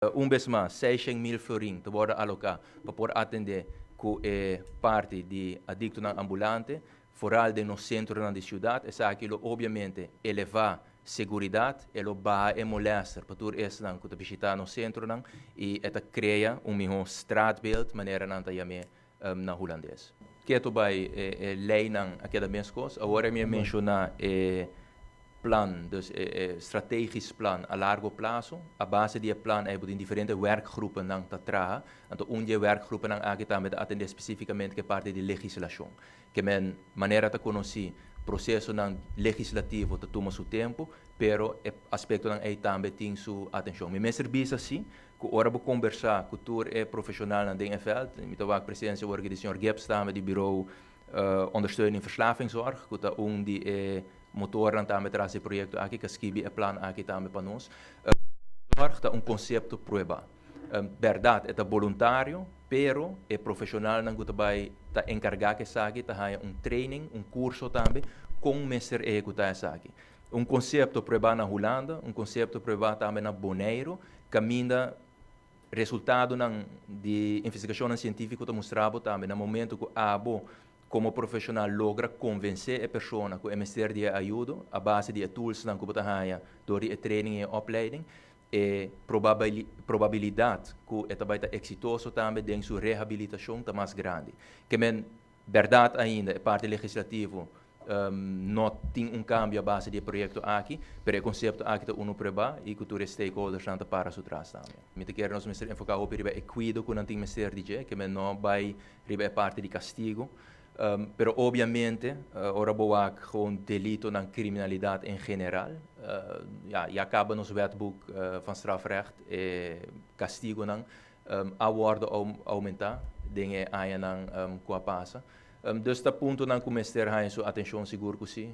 vez mais, 600.000 florin te worden alocado para poder atender com parte de adicto na ambulante, foral de no centro da cidade, e aquilo obviamente elevar segurança, elo ba e molestar para tudo isso não que visitar no centro não e eta cria melhor straatbeeld maneira não tá yame na holandês. Que tu vai lei não aquela mesma coisa, agora me mencionar plan, dus strategisch plan a largo prazo. A base die plan hebben in diferentes werkgroepen dan te tragen. En de onje werkgroepen dan aangetaan met atender specificamente que parte de legislação. Que men maneira te conhecer processo nan legislativo te toma seu tempo, pero aspecto nan aí também tem sua atenção. Me serviço assim, que ora vou conversar com o profissional na DNVeld, met de presidência do Sr. Gibbs também do bureau ondersteuning verslavingszorg, que die motor aan het trazer project aqui que escrevi é plan aqui também para nós zorg dat conceito prueba verdade é voluntário pero é profissional não que vai tá encargar que sabe tá há training curso também com mestre executar essa aqui conceito prueba na Holanda conceito prueba também na Bonaire caminha resultado de investigação científica que mostrava também no momento que como profissional logra convencer a pessoa que o MSR de ajuda a base de tools que você tem door die training e opleiding e probabilidade que esta vai estar exitoso também em sua reabilitação está mais grande. Que men verdade ainda a parte legislativa não tem cambio a base de projeto aqui, mas o conceito aqui está preba e que os stakeholders estão para su trás também. Me te quero nos mestre enfocar op riba e cuido que não tem mestre DJ, que men não vai riba a parte de castigo. Pero obviamente, ora boa gewoon delito na criminaliteit in general. Ja acaba nos wetboek van strafrecht e castigo nang a worden aumentar dingen aan nang qua passa. Dus dat punto nang comester ha sua atenção seguro que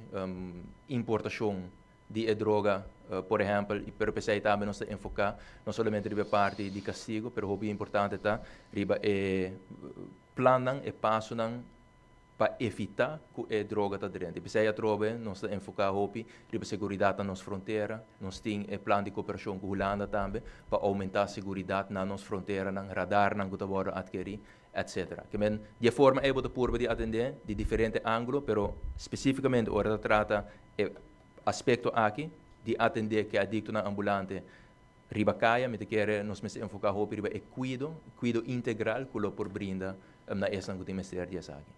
importação de droga, por exemplo, e per pensar também nós enfocar não somente riba parte de castigo, pero o importante tá riba plan nang e passo nang para evitar que a droga está dentro. Se a droga, nós estamos enfocados na segurança nas fronteiras, nós temos um plano de cooperação com a Holanda também, para aumentar a segurança nas fronteiras, no radar, que está sendo adquirido, etc. De forma é de atender de diferentes ângulos, mas especificamente, ora trata o aspecto aqui de atender que é adicto na ambulante riba caia, me quer nós me enfocar riba e cuido integral que lo por brinda na essa que temos de aqui.